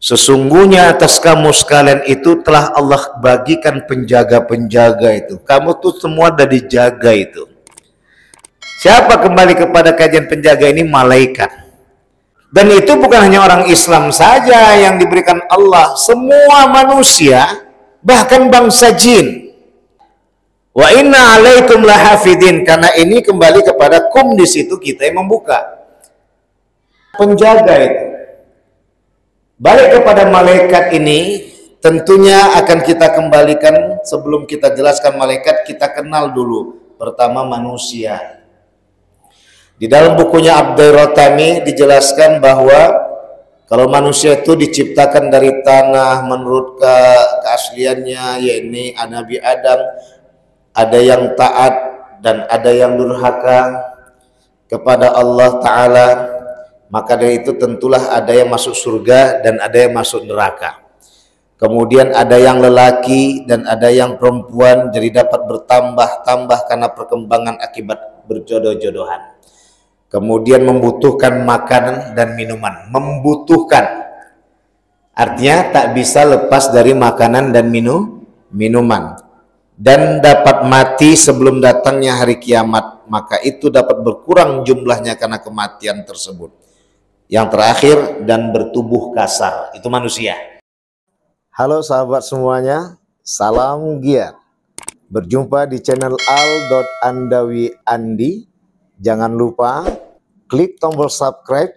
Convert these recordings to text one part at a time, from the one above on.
Sesungguhnya atas kamu sekalian itu telah Allah bagikan penjaga-penjaga itu. Kamu tuh semua udah dijaga itu. Siapa kembali kepada kajian penjaga ini? Malaikat. Dan itu bukan hanya orang Islam saja yang diberikan Allah, semua manusia, bahkan bangsa jin. Wa inna alaikum lahafidin, karena ini kembali kepada kum, di situ kita yang membuka. Penjaga itu. Balik kepada malaikat ini, tentunya akan kita kembalikan. Sebelum kita jelaskan malaikat, kita kenal dulu pertama manusia. Di dalam bukunya Abdurrahmi dijelaskan bahwa kalau manusia itu diciptakan dari tanah menurut keasliannya, yakni Nabi Adam, ada yang taat dan ada yang durhaka kepada Allah Ta'ala. Maka dari itu tentulah ada yang masuk surga dan ada yang masuk neraka. Kemudian ada yang lelaki dan ada yang perempuan, jadi dapat bertambah-tambah karena perkembangan akibat berjodoh-jodohan. Kemudian membutuhkan makanan dan minuman. Membutuhkan, artinya tak bisa lepas dari makanan dan minuman. Dan dapat mati sebelum datangnya hari kiamat. Maka itu dapat berkurang jumlahnya karena kematian tersebut. Yang terakhir, dan bertubuh kasar, itu manusia. Halo sahabat semuanya, salam giat. Berjumpa di channel al.andawi.andi. Jangan lupa klik tombol subscribe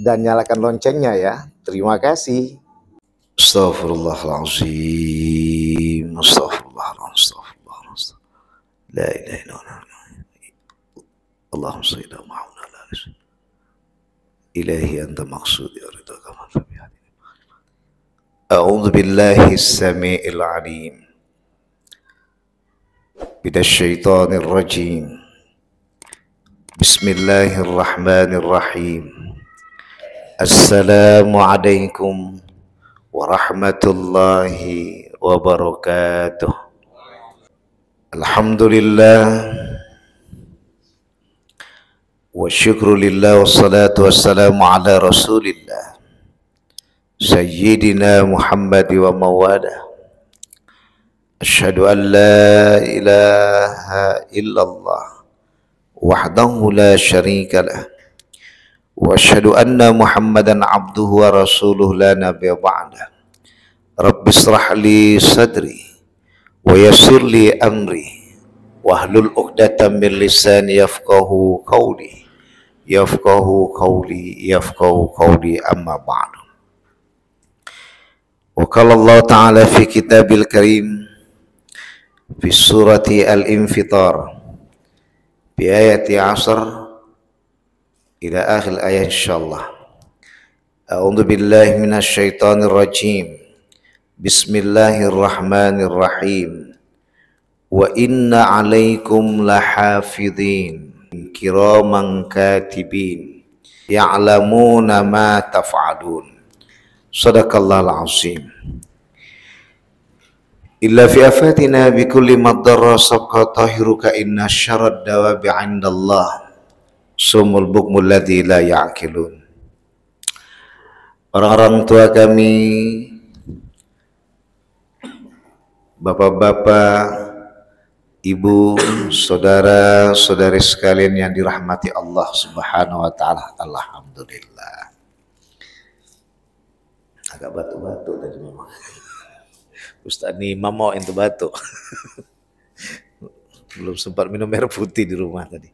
dan nyalakan loncengnya ya. Terima kasih. Astaghfirullahaladzim, astaghfirullahaladzim, la ilaha illallah, Allahumma shalli ala Muhammad. Ilahi anta maqsudi ridha kamal fabihadi. A'udzu billahi as-sami'il 'alim minasyaitonir rajim. Bismillahirrahmanirrahim. Assalamualaikum warahmatullahi wabarakatuh. Alhamdulillah wa syukru lillah wassalatu wassalamu ala rasulillah sayyidina Muhammad wa mawada. Asyhadu an la ilaha illallah wahdahu la syarika lah wa asyhadu anna Muhammadan abduhu wa rasuluhu la nabiyya ba'dah. Rabbi israh li sadri wa yassir li amri wahlul 'uqdatam min lisani yafqahu qawli yafqahu qawli amma ba'du. Wa qala Allah ta'ala fi kitabil karim fi surati al-infitar bi ayati 10 ila akhir ayat insyaallah. A'udzu billahi minasy syaithanir rajim. Bismillahirrahmanirrahim. Wa inna 'alaikum lahafidhin kiraman katibin ya'lamuna ma taf'alun. Shadaqallahul azim. Illa fi afatina bi kulli madarra sabqa tahiruka inna syarad dawabi 'indallah sumul bukmul ladzi la ya'qilun. Orang-orang tua kami, bapak-bapak, ibu, saudara-saudari sekalian yang dirahmati Allah Subhanahu wa taala. Alhamdulillah. Agak batuk-batuk tadi memang. Ustaz nih mau itu batuk. Belum sempat minum air putih di rumah tadi.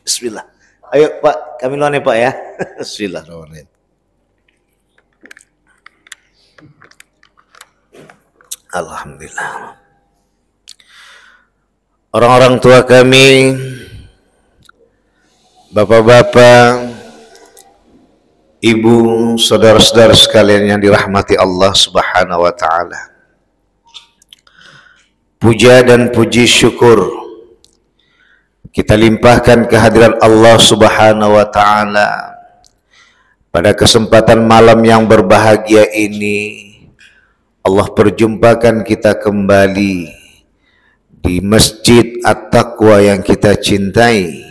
Bismillah. Ayo Pak, kami luar nih Pak ya. Bismillahirrahmanirrahim. Alhamdulillah. Orang-orang tua kami, bapak-bapak, ibu, saudara-saudara sekalian yang dirahmati Allah Subhanahu wa taala. Puja dan puji syukur kita limpahkan kehadiran Allah Subhanahu wa taala pada kesempatan malam yang berbahagia ini. Allah perjumpakan kita kembali di Masjid At-Taqwa yang kita cintai,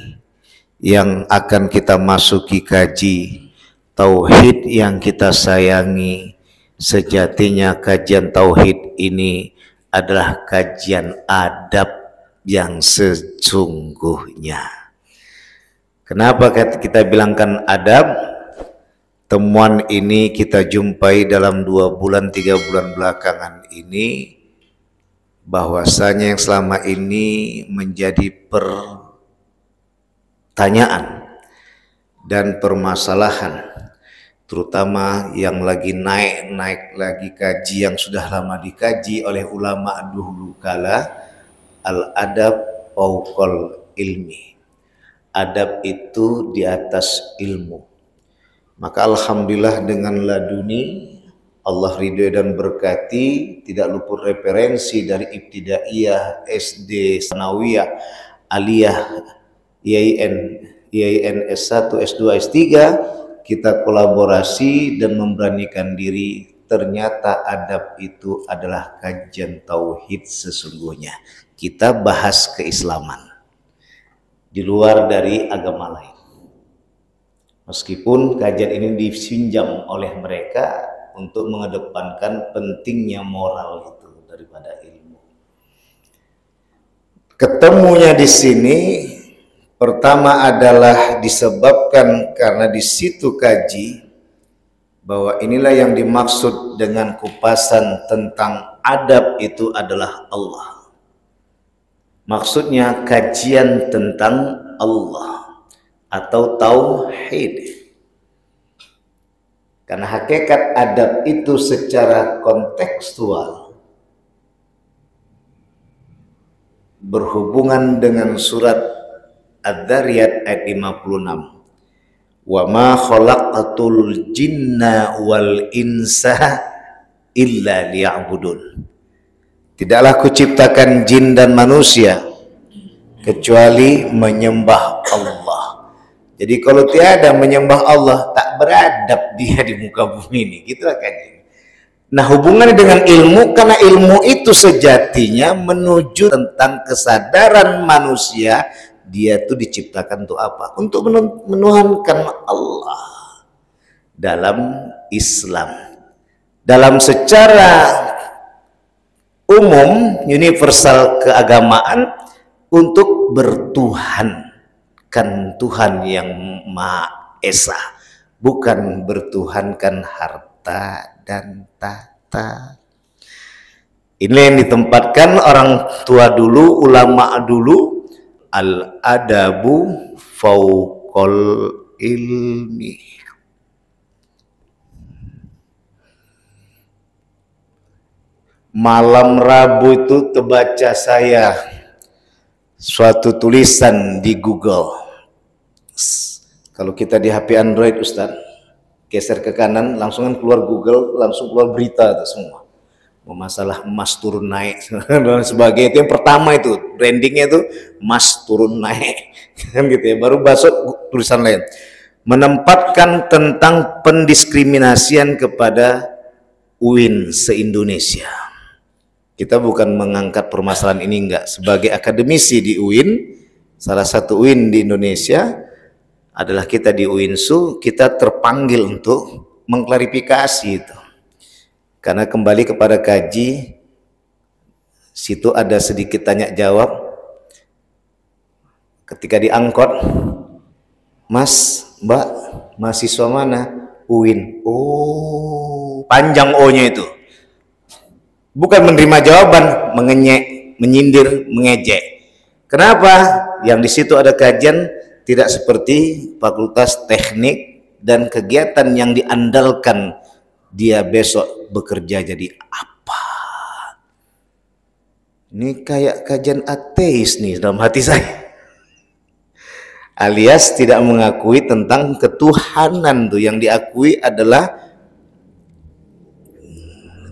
yang akan kita masuki kaji tauhid yang kita sayangi, sejatinya kajian tauhid ini adalah kajian adab yang sesungguhnya. Kenapa kita bilangkan adab? Temuan ini kita jumpai dalam 2 bulan 3 bulan belakangan ini, bahwasanya yang selama ini menjadi pertanyaan dan permasalahan, terutama yang lagi naik lagi kaji yang sudah lama dikaji oleh ulama dulu kala, al-adab fauqal ilmi. Adab itu di atas ilmu. Maka alhamdulillah dengan laduni Allah ridho dan berkati, tidak luput referensi dari ibtidaiyah, SD, sanawiyah, aliyah, IAIN S1, S2, S3, kita kolaborasi dan memberanikan diri. Ternyata adab itu adalah kajian tauhid sesungguhnya. Kita bahas keislaman di luar dari agama lain. Meskipun kajian ini disinjam oleh mereka untuk mengedepankan pentingnya moral itu daripada ilmu. Ketemunya di sini pertama adalah disebabkan karena di situ kaji bahwa inilah yang dimaksud dengan kupasan tentang adab itu adalah Allah. Maksudnya kajian tentang Allah atau tauhid. Karena hakikat adab itu secara kontekstual berhubungan dengan surat Ad-Dzariyat ayat 56. Wa ma khalaqatul jinna wal insa illa liya'budun. Tidaklah kuciptakan jin dan manusia kecuali menyembah Allah. Jadi kalau tiada menyembah Allah, tak beradab dia di muka bumi ini. Gitulah kan. Nah, hubungannya dengan ilmu, karena ilmu itu sejatinya menuju tentang kesadaran manusia. Dia itu diciptakan untuk apa? Untuk menuhankan Allah dalam Islam. Dalam secara umum, universal keagamaan, untuk bertuhan. Kan Tuhan yang Maha Esa, bukan bertuhankan harta dan tahta. Ini yang ditempatkan orang tua dulu, ulama dulu, al-adabu fauqal ilmi. Malam Rabu itu terbaca saya suatu tulisan di Google. Kalau kita di HP Android, Ustaz, geser ke kanan, langsung kan keluar Google, langsung keluar berita itu semua. Masalah emas turun naik dan sebagainya. Itu yang pertama, itu brandingnya itu emas turun naik, kan gitu ya. Baru masuk tulisan lain, menempatkan tentang pendiskriminasian kepada UIN se-Indonesia. Kita bukan mengangkat permasalahan ini, enggak. Sebagai akademisi di UIN, salah satu UIN di Indonesia adalah kita di UINSU, kita terpanggil untuk mengklarifikasi itu. Karena kembali kepada kaji, situ ada sedikit tanya jawab. Ketika diangkut, Mas, Mbak, mahasiswa mana? UIN. Oh, panjang O-nya itu. Bukan menerima jawaban, mengenyek, menyindir, mengejek. Kenapa? Yang di situ ada kajian tidak seperti fakultas teknik dan kegiatan yang diandalkan dia besok bekerja jadi apa. Ini kayak kajian ateis nih dalam hati saya. Alias tidak mengakui tentang ketuhanan tuh, yang diakui adalah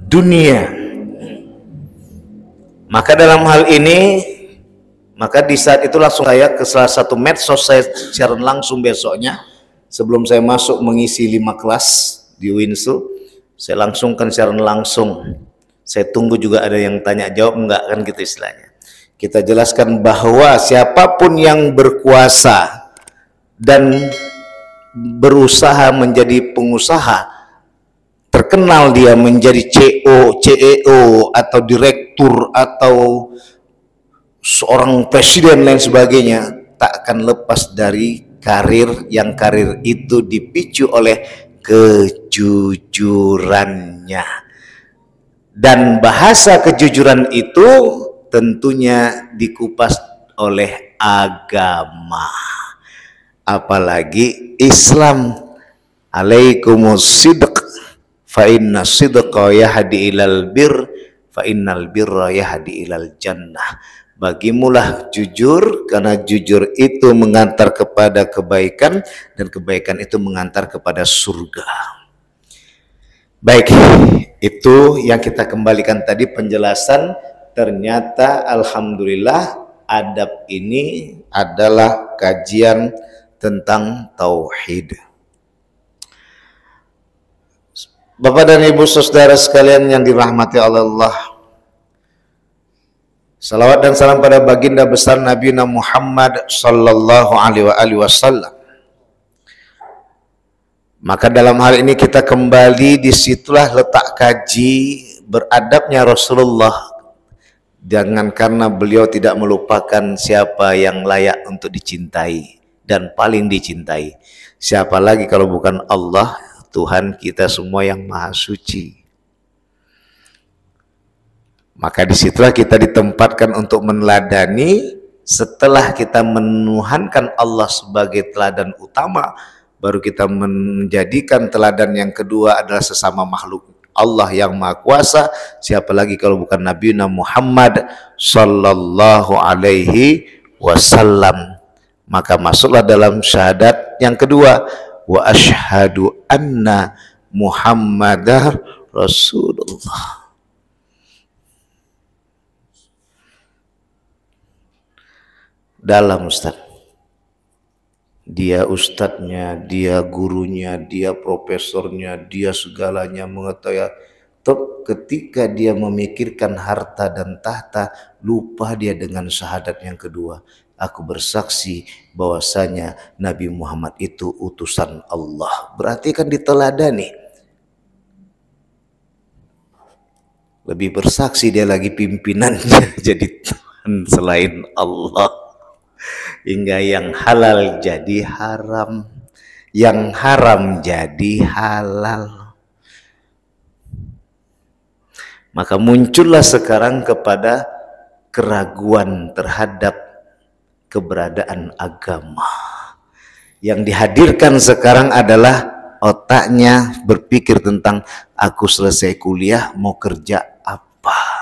dunia. Maka dalam hal ini, maka di saat itu langsung saya ke salah satu medsos, saya siaran langsung besoknya. Sebelum saya masuk mengisi 5 kelas di UINSU, saya langsungkan siaran langsung. Saya tunggu juga ada yang tanya jawab, enggak kan gitu istilahnya. Kita jelaskan bahwa siapapun yang berkuasa dan berusaha menjadi pengusaha, terkenal dia menjadi CEO atau direktur atau seorang presiden lain sebagainya, tak akan lepas dari karir itu dipicu oleh kejujurannya. Dan bahasa kejujuran itu tentunya dikupas oleh agama, apalagi Islam. Alaikumus sidq fa inna sidqa yahdi ilal bir fa innal birra yahdi ilal jannah. Bagimulah jujur, karena jujur itu mengantar kepada kebaikan dan kebaikan itu mengantar kepada surga. Baik, itu yang kita kembalikan tadi penjelasan. Ternyata alhamdulillah adab ini adalah kajian tentang tauhid. Bapak dan Ibu saudara sekalian yang dirahmati Allah, salawat dan salam pada baginda besar Nabi Muhammad sallallahu alaihi wasallam. Maka dalam hal ini kita kembali, disitulah letak kaji beradabnya Rasulullah. Jangan karena beliau tidak melupakan siapa yang layak untuk dicintai dan paling dicintai. Siapa lagi kalau bukan Allah, Tuhan kita semua yang maha suci. Maka disitulah kita ditempatkan untuk meneladani. Setelah kita menuhankan Allah sebagai teladan utama, baru kita menjadikan teladan yang kedua adalah sesama makhluk Allah yang maha kuasa. Siapa lagi kalau bukan Nabi Muhammad sallallahu alaihi wasallam. Maka masuklah dalam syahadat yang kedua, wa asyhadu anna Muhammadar Rasulullah. Dalam Ustaz, dia ustadznya, dia gurunya, dia profesornya, dia segalanya mengetahui. Ketika dia memikirkan harta dan tahta, lupa dia dengan syahadat yang kedua. Aku bersaksi bahwasanya Nabi Muhammad itu utusan Allah. Berarti kan diteladani. Lebih bersaksi dia lagi pimpinannya jadi Tuhan selain Allah. Hingga yang halal jadi haram, yang haram jadi halal. Maka muncullah sekarang kepada keraguan terhadap keberadaan agama. Yang dihadirkan sekarang adalah otaknya berpikir tentang aku selesai kuliah mau kerja apa.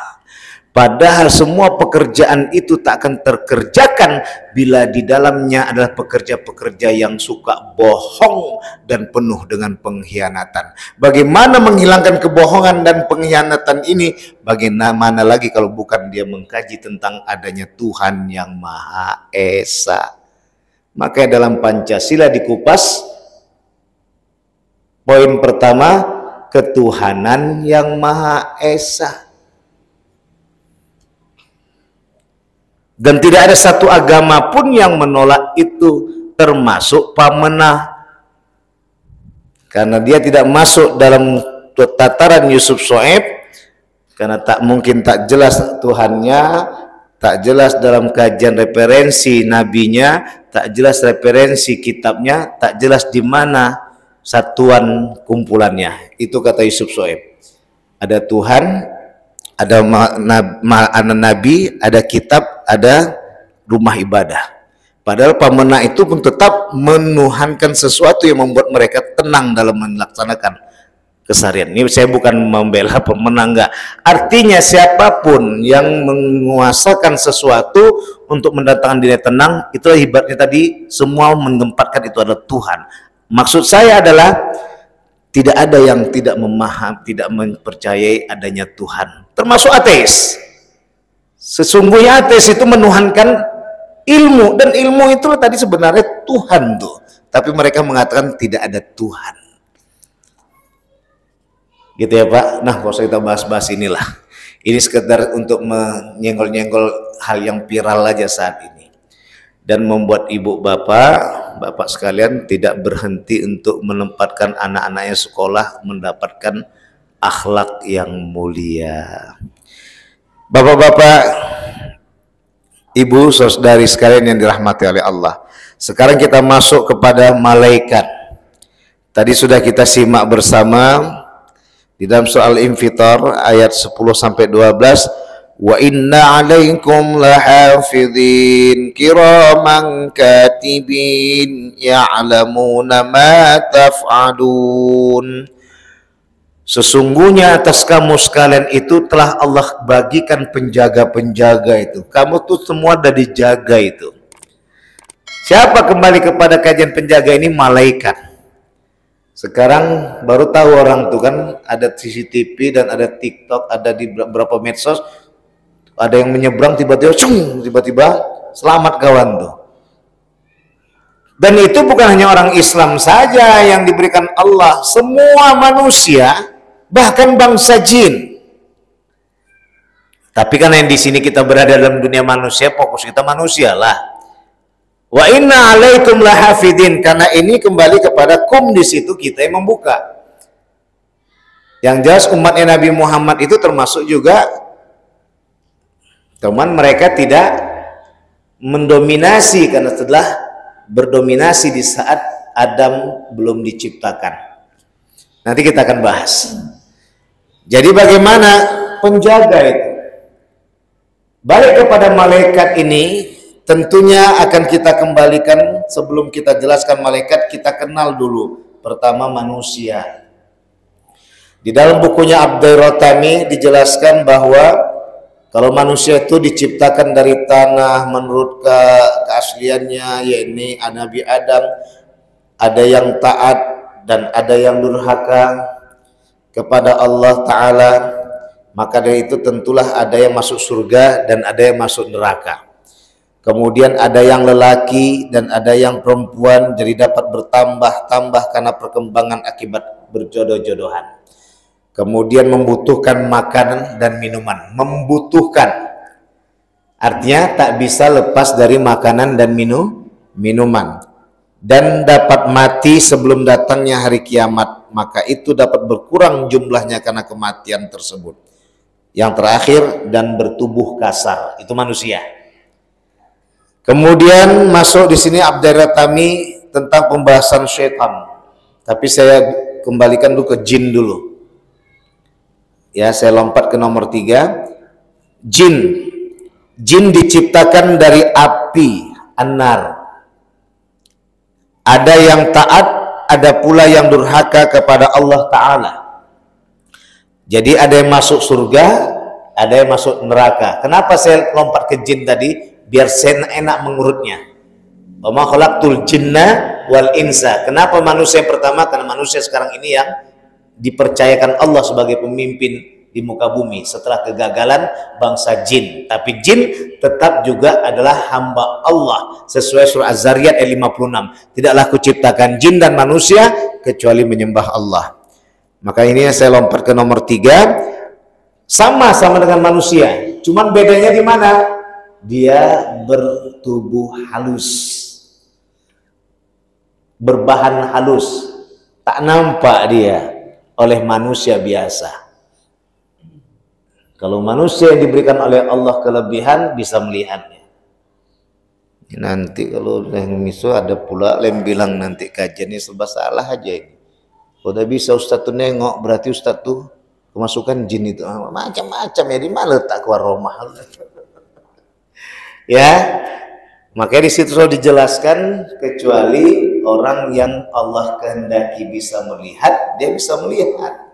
Padahal semua pekerjaan itu tak akan terkerjakan bila di dalamnya adalah pekerja-pekerja yang suka bohong dan penuh dengan pengkhianatan. Bagaimana menghilangkan kebohongan dan pengkhianatan ini? Bagaimana lagi kalau bukan dia mengkaji tentang adanya Tuhan yang Maha Esa. Maka dalam Pancasila dikupas, poin pertama, ketuhanan yang Maha Esa. Dan tidak ada satu agama pun yang menolak itu, termasuk Pamenah. Karena dia tidak masuk dalam tataran Yusuf Shoaib, karena tak mungkin, tak jelas Tuhannya, tak jelas dalam kajian referensi nabinya, tak jelas referensi kitabnya, tak jelas di mana satuan kumpulannya. Itu kata Yusuf Shoaib. Ada Tuhan, ada nabi, ada kitab, ada rumah ibadah. Padahal Pamenah itu pun tetap menuhankan sesuatu yang membuat mereka tenang dalam melaksanakan keseharian. Ini saya bukan membela Pamenah, enggak. Artinya siapapun yang menguasakan sesuatu untuk mendatangkan diri tenang, itulah ibaratnya tadi, semua menempatkan itu adalah Tuhan. Maksud saya adalah tidak ada yang tidak memahami, tidak mempercayai adanya Tuhan, termasuk ateis. Sesungguhnya ateis itu menuhankan ilmu, dan ilmu itu tadi sebenarnya Tuhan tuh, tapi mereka mengatakan tidak ada Tuhan. Gitu ya Pak. Nah, kalau kita bahas-bahas inilah, ini sekedar untuk menyenggol-nyenggol hal yang viral aja saat ini. dan membuat ibu bapak sekalian tidak berhenti untuk menempatkan anak-anaknya sekolah mendapatkan akhlak yang mulia. Bapak-bapak, ibu, saudari sekalian yang dirahmati oleh Allah. Sekarang kita masuk kepada malaikat. Tadi sudah kita simak bersama di dalam soal Infitar ayat 10 sampai 12. Wa inna alaikum lahafidhin kiraman katibin ya'lamuna ma taf'alun. Sesungguhnya atas kamu sekalian itu telah Allah bagikan penjaga-penjaga itu. Kamu tuh semua ada dijaga itu. Siapa kembali kepada kajian penjaga ini? Malaikat. Sekarang baru tahu orang tuh kan ada CCTV dan ada TikTok, ada di beberapa medsos. Ada yang menyeberang tiba-tiba selamat kawan tuh. Dan itu bukan hanya orang Islam saja yang diberikan Allah, semua manusia, bahkan bangsa jin. Tapi karena yang di sini kita berada dalam dunia manusia, fokus kita manusia lah. Wa inna alaikum lahafidin, karena ini kembali kepada kum, di situ kita yang membuka. Yang jelas umatnya Nabi Muhammad itu termasuk juga teman, mereka tidak mendominasi karena setelah berdominasi di saat Adam belum diciptakan. Nanti kita akan bahas. Jadi bagaimana penjaga itu? Balik kepada malaikat ini, tentunya akan kita kembalikan. Sebelum kita jelaskan malaikat, kita kenal dulu pertama manusia. Di dalam bukunya Abdurrahmi dijelaskan bahwa kalau manusia itu diciptakan dari tanah menurut keasliannya, yakni Nabi Adam, ada yang taat dan ada yang durhaka kepada Allah Ta'ala, maka dari itu tentulah ada yang masuk surga dan ada yang masuk neraka. Kemudian ada yang lelaki dan ada yang perempuan, jadi dapat bertambah-tambah karena perkembangan akibat berjodoh-jodohan. Kemudian membutuhkan makanan dan minuman. Membutuhkan artinya tak bisa lepas dari makanan dan minuman. Dan dapat mati sebelum datangnya hari kiamat. Maka itu dapat berkurang jumlahnya karena kematian tersebut. Yang terakhir, dan bertubuh kasar. Itu manusia. Kemudian masuk di sini Abdurrahmi tentang pembahasan syaitan. Tapi saya kembalikan dulu ke jin dulu. Ya, saya lompat ke nomor 3. Jin. Jin diciptakan dari api, an-nar. Ada yang taat, ada pula yang durhaka kepada Allah Ta'ala. Jadi ada yang masuk surga, ada yang masuk neraka. Kenapa saya lompat ke jin tadi? Biar saya enak mengurutnya. Wa ma khalaqtul jinna wal insa. Kenapa manusia yang pertama? Karena manusia sekarang ini yang dipercayakan Allah sebagai pemimpin di muka bumi setelah kegagalan bangsa jin. Tapi jin tetap juga adalah hamba Allah sesuai surah Az-Zariyat ayat 56. Tidaklah kuciptakan jin dan manusia kecuali menyembah Allah. Maka ini saya lompat ke nomor 3. Sama-sama dengan manusia, cuman bedanya di mana? Dia bertubuh halus, berbahan halus, tak nampak dia oleh manusia biasa. Kalau manusia yang diberikan oleh Allah kelebihan bisa melihatnya. Nanti kalau yang miso ada pula yang bilang nanti kajiannya serba salah aja ini. Udah bisa Ustaz tuh nengok, berarti Ustaz tuh kemasukan jin itu. Macam-macam ya, di mana letak keluar rumah. Ya, makanya di situ sudah dijelaskan kecuali orang yang Allah kehendaki bisa melihat, dia bisa melihat.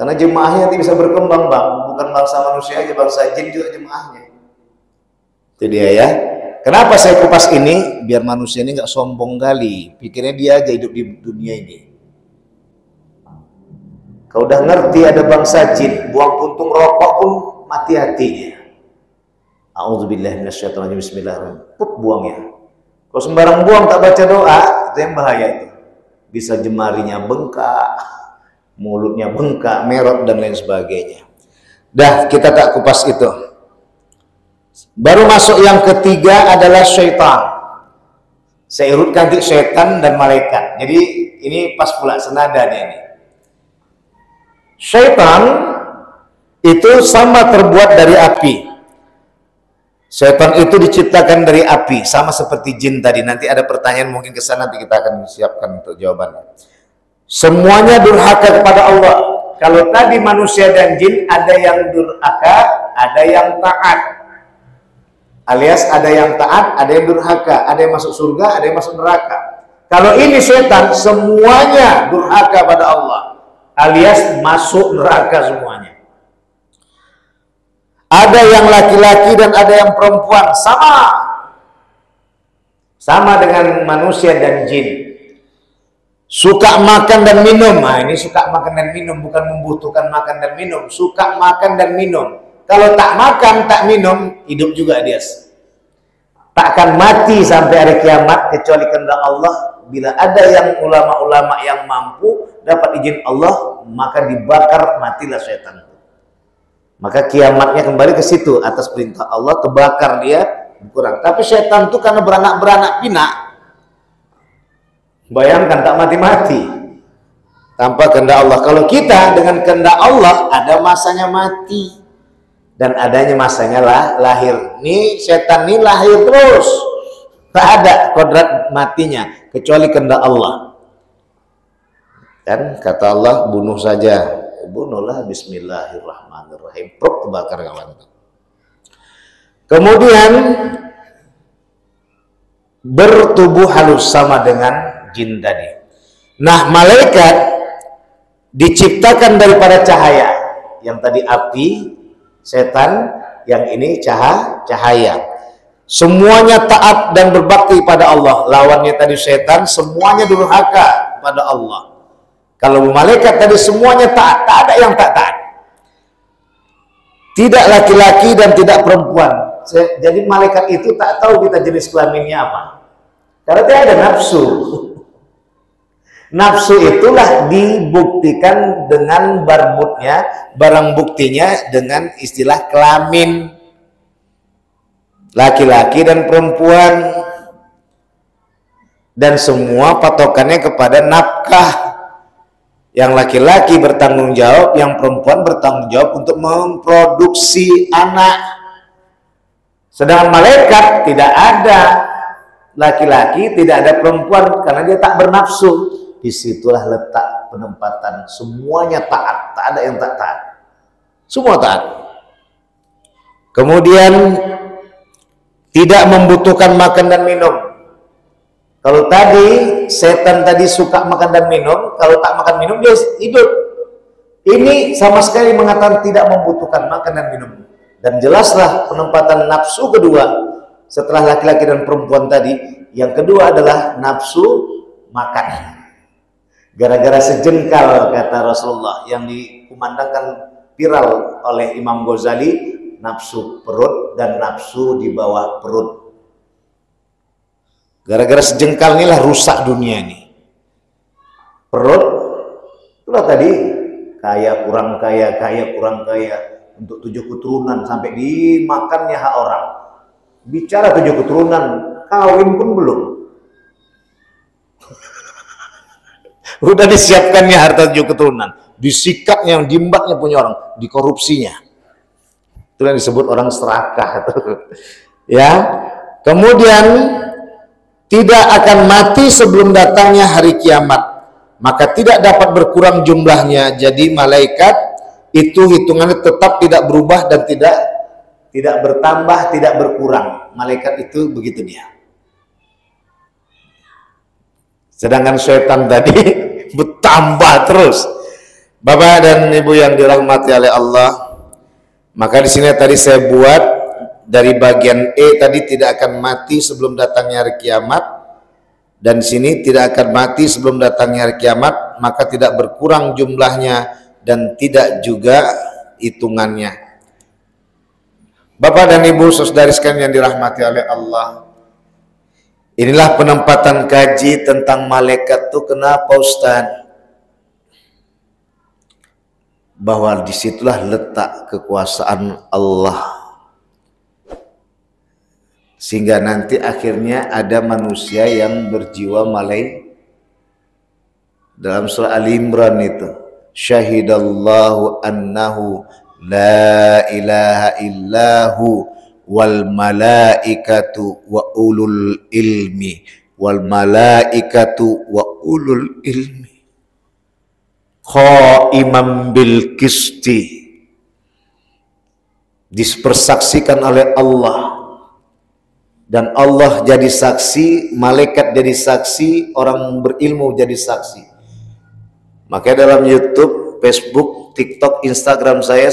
Karena jemaahnya nanti bisa berkembang, Bang. Bukan bangsa manusia aja, bangsa jin juga jemaahnya. Itu dia ya. Kenapa saya kupas ini? Biar manusia ini nggak sombong kali. Pikirnya dia aja hidup di dunia ini. Kalau udah ngerti ada bangsa jin, buang puntung rokok pun mati hatinya. A'udzubillahi minasyaitonir rajim. Bismillahirrahmanirrahim. Buangnya. Kalau sembarang buang tak baca doa, itu yang bahaya itu. Bisa jemarinya bengkak, mulutnya bengkak, merot dan lain sebagainya. Dah, kita tak kupas itu. Baru masuk yang ketiga adalah syaitan. Saya urutkan nanti syaitan dan malaikat. Jadi ini pas pula senada nih ini. Syaitan itu sama terbuat dari api. Syaitan itu diciptakan dari api, sama seperti jin tadi. Nanti ada pertanyaan mungkin ke sana, nanti kita akan siapkan untuk jawabannya. Semuanya durhaka kepada Allah. Kalau tadi manusia dan jin ada yang durhaka, ada yang taat. Alias ada yang taat, ada yang durhaka, ada yang masuk surga, ada yang masuk neraka. Kalau ini setan, semuanya durhaka pada Allah, alias masuk neraka semuanya. Ada yang laki-laki dan ada yang perempuan, sama dengan manusia dan jin. Suka makan dan minum. Nah, ini suka makan dan minum, bukan membutuhkan makan dan minum, suka makan dan minum. Kalau tak makan, tak minum, hidup juga dia. Takkan mati sampai hari kiamat kecuali kehendak Allah. Bila ada yang ulama-ulama yang mampu dapat izin Allah, maka dibakar, matilah setan. Maka kiamatnya kembali ke situ, atas perintah Allah terbakar dia, berkurang. Tapi setan itu karena beranak-beranak pinak, bayangkan tak mati-mati tanpa kehendak Allah. Kalau kita dengan kehendak Allah, ada masanya mati dan adanya masanya lahir. Nih setan ini lahir terus, tak ada kodrat matinya kecuali kehendak Allah. Dan kata Allah, bunuh saja, bunuhlah, bismillahirrahmanirrahim, prok terbakar kawan. Kemudian bertubuh halus sama dengan jin tadi. Nah, malaikat diciptakan daripada cahaya. Yang tadi api, setan, yang ini cahaya. Semuanya taat dan berbakti pada Allah. Lawannya tadi setan, semuanya durhaka pada Allah. Kalau malaikat tadi semuanya taat, tak ada yang tak taat. Tidak laki-laki dan tidak perempuan. Jadi malaikat itu tak tahu kita jenis kelaminnya apa. Karena tidak ada nafsu. Nafsu itulah dibuktikan dengan barang buktinya dengan istilah kelamin. Laki-laki dan perempuan. Dan semua patokannya kepada nafkah. Yang laki-laki bertanggung jawab, yang perempuan bertanggung jawab untuk memproduksi anak. Sedangkan malaikat tidak ada laki-laki, tidak ada perempuan, karena dia tak bernafsu. Disitulah letak penempatan, semuanya taat, tak ada yang tak taat, semua taat. Kemudian tidak membutuhkan makan dan minum. Kalau tadi setan tadi suka makan dan minum, kalau tak makan minum dia hidup. Ini sama sekali mengatakan tidak membutuhkan makan dan minum. Dan jelaslah penempatan nafsu kedua setelah laki-laki dan perempuan tadi. Yang kedua adalah nafsu makan. Gara-gara sejengkal, kata Rasulullah, yang dikumandangkan viral oleh Imam Ghazali, nafsu perut dan nafsu di bawah perut. Gara-gara sejengkal inilah rusak dunia ini. Perut, itulah tadi, kaya kurang kaya, kaya kurang kaya, untuk 7 keturunan sampai dimakannya hak orang. Bicara 7 keturunan, kawin pun belum. Udah disiapkannya harta 7 keturunan, disikapnya, dimbaknya punya orang, dikorupsinya. Itu yang disebut orang serakah. Ya. Kemudian tidak akan mati sebelum datangnya hari kiamat, maka tidak dapat berkurang jumlahnya. Jadi malaikat itu hitungannya tetap tidak berubah dan tidak bertambah, tidak berkurang. Malaikat itu begitu dia. Sedangkan syaitan tadi bertambah terus. Bapak dan Ibu yang dirahmati oleh Allah, maka di sini tadi saya buat dari bagian E tadi tidak akan mati sebelum datangnya hari kiamat, dan di sini tidak akan mati sebelum datangnya hari kiamat, maka tidak berkurang jumlahnya dan tidak juga hitungannya. Bapak dan Ibu saudari sekalian yang dirahmati oleh Allah, inilah penempatan kaji tentang malaikat itu. Kenapa Ustaz? Bahwa disitulah letak kekuasaan Allah. Sehingga nanti akhirnya ada manusia yang berjiwa malaikat. Dalam surah Al-Imran itu, syahidallahu annahu la ilaha illahu wal malaikatu wa ulul ilmi wal malaikatu wa ulul ilmi qaiman bil qisti, dipersaksikan oleh Allah, dan Allah jadi saksi, malaikat jadi saksi, orang berilmu jadi saksi. Makanya dalam YouTube, Facebook, TikTok, Instagram saya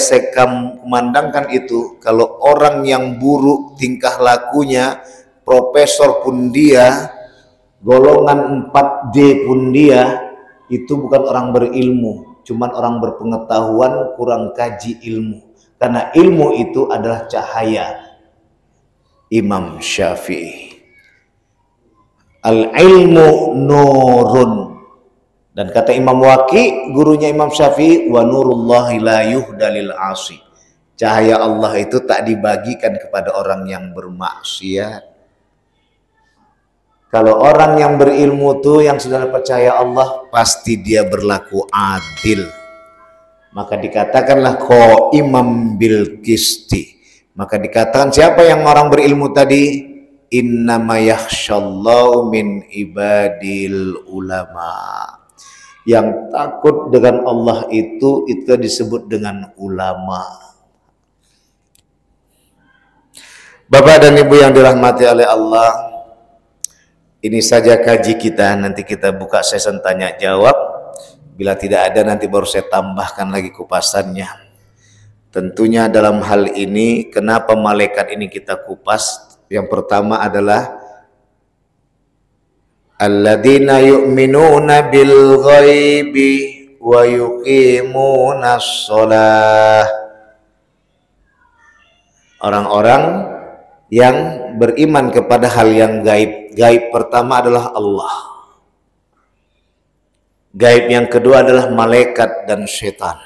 memandangkan itu, kalau orang yang buruk tingkah lakunya, profesor pun dia, golongan 4D pun dia, itu bukan orang berilmu, cuman orang berpengetahuan kurang kaji ilmu. Karena ilmu itu adalah cahaya. Imam Syafi'i, al-ilmu nurun. Dan kata Imam Waqi, gurunya Imam Syafi'i, wa nurullahi la yuhdalil asi. Cahaya Allah itu tak dibagikan kepada orang yang bermaksiat. Kalau orang yang berilmu tuh, yang sudah percaya Allah, pasti dia berlaku adil. Maka dikatakanlah qaiman bil qisti. Maka dikatakan siapa yang orang berilmu tadi? Innama yakhshallahu min ibadil ulama. Yang takut dengan Allah itu disebut dengan ulama. Bapak dan Ibu yang dirahmati oleh Allah, ini saja kaji kita. Nanti kita buka sesi tanya jawab. Bila tidak ada, nanti baru saya tambahkan lagi kupasannya. Tentunya dalam hal ini, kenapa malaikat ini kita kupas? Yang pertama adalah alladzina yu'minuna bil ghaibi wa yuqimunas shalah. Orang-orang yang beriman kepada hal yang gaib. Gaib pertama adalah Allah. Gaib yang kedua adalah malaikat dan setan.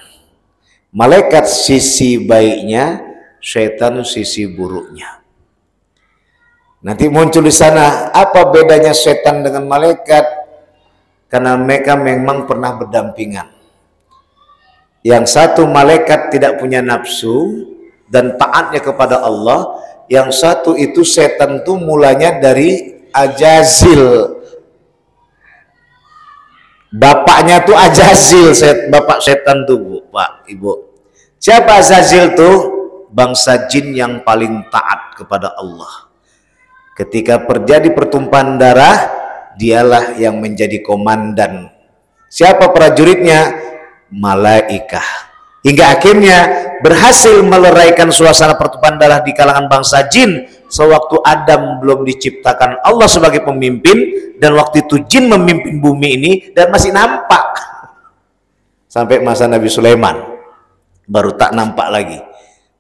Malaikat sisi baiknya, setan sisi buruknya. Nanti muncul di sana, apa bedanya setan dengan malaikat? Karena mereka memang pernah berdampingan. Yang satu malaikat tidak punya nafsu dan taatnya kepada Allah. Yang satu itu setan tuh mulanya dari Ajazil. Bapaknya tuh Ajazil, bapak setan tuh, Bu, Pak, Ibu. Siapa Ajazil tuh? Bangsa jin yang paling taat kepada Allah. Ketika terjadi pertumpahan darah, dialah yang menjadi komandan. Siapa prajuritnya? Malaikah. Hingga akhirnya berhasil meleraikan suasana pertumpahan darah di kalangan bangsa jin sewaktu Adam belum diciptakan Allah sebagai pemimpin, dan waktu itu jin memimpin bumi ini dan masih nampak. Sampai masa Nabi Sulaiman baru tak nampak lagi.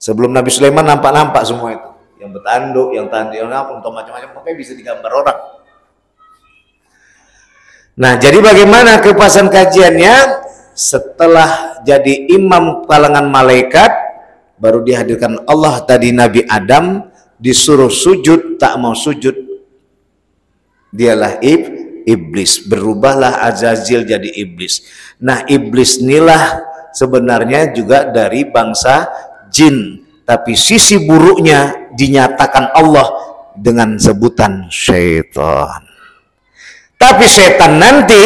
Sebelum Nabi Sulaiman nampak-nampak semua itu. Yang bertanduk, yang tanduk, yang apa, macam-macam, pokoknya bisa digambar orang. Nah, jadi bagaimana kepasan kajiannya? Setelah jadi imam kalangan malaikat, baru dihadirkan Allah tadi Nabi Adam, disuruh sujud, tak mau sujud. Dialah iblis, berubahlah Azazil jadi iblis. Nah, iblis inilah sebenarnya juga dari bangsa jin, tapi sisi buruknya dinyatakan Allah dengan sebutan syaitan. Tapi syaitan nanti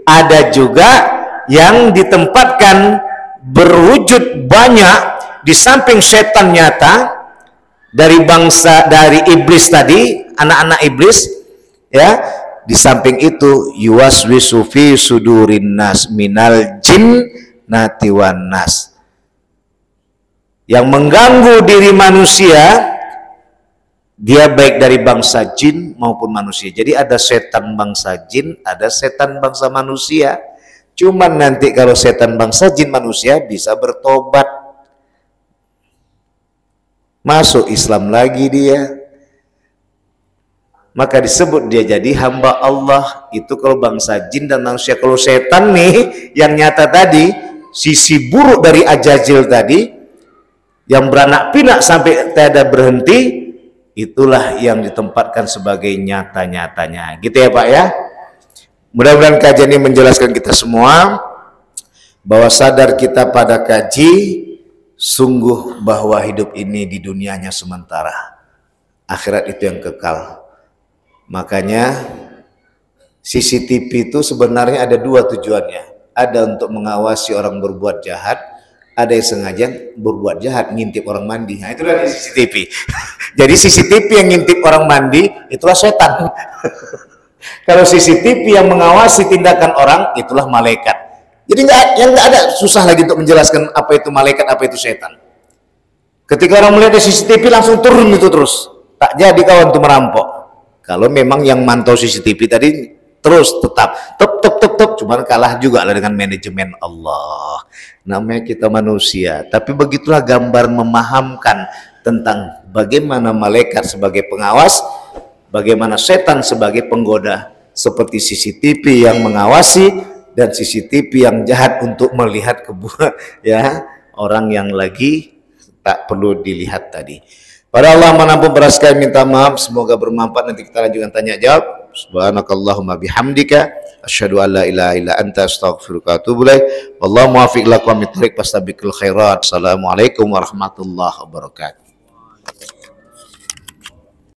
ada juga yang ditempatkan berwujud banyak. Di samping syaitan nyata dari iblis tadi, anak-anak iblis, ya, di samping itu yuwaswisu fi sudurin nas minal jinnati wan nas, yang mengganggu diri manusia, dia baik dari bangsa jin maupun manusia. Jadi ada setan bangsa jin, ada setan bangsa manusia. Cuman nanti kalau setan bangsa jin manusia bisa bertobat, masuk Islam lagi dia, maka disebut dia jadi hamba Allah. Itu kalau bangsa jin dan manusia. Kalau setan nih yang nyata tadi, sisi buruk dari Ajazil tadi, yang beranak pinak sampai tiada berhenti, itulah yang ditempatkan sebagai nyata-nyatanya. Gitu ya Pak ya. Mudah-mudahan kajian ini menjelaskan kita semua bahwa sadar kita pada kaji, sungguh bahwa hidup ini di dunianya sementara, akhirat itu yang kekal. Makanya CCTV itu sebenarnya ada dua tujuannya. Ada untuk mengawasi orang berbuat jahat, ada yang sengaja berbuat jahat, ngintip orang mandi. Nah, itulah CCTV. Jadi CCTV yang ngintip orang mandi, itulah setan. Kalau CCTV yang mengawasi tindakan orang, itulah malaikat. Jadi nggak ada susah lagi untuk menjelaskan apa itu malaikat, apa itu setan. Ketika orang melihat CCTV langsung turun itu terus. Tak jadi kawan untuk merampok. Kalau memang yang mantau CCTV tadi terus tetap top, cuman kalah juga lah dengan manajemen Allah. Namanya kita manusia, tapi begitulah gambar memahamkan tentang bagaimana malaikat sebagai pengawas, bagaimana setan sebagai penggoda, seperti CCTV yang mengawasi dan CCTV yang jahat untuk melihat ya orang yang lagi tak perlu dilihat tadi. Pada Allah menampung beras kami minta maaf, semoga bermanfaat. Nanti kita lanjutkan tanya jawab. Subhanakallahumma bihamdika asyhadu an la ilaha illa anta astaghfiruka wa atubu ilaik. Wallahu muwaffiq lakum min thariq fastabiqul khairat. Assalamualaikum warahmatullahi wabarakatuh.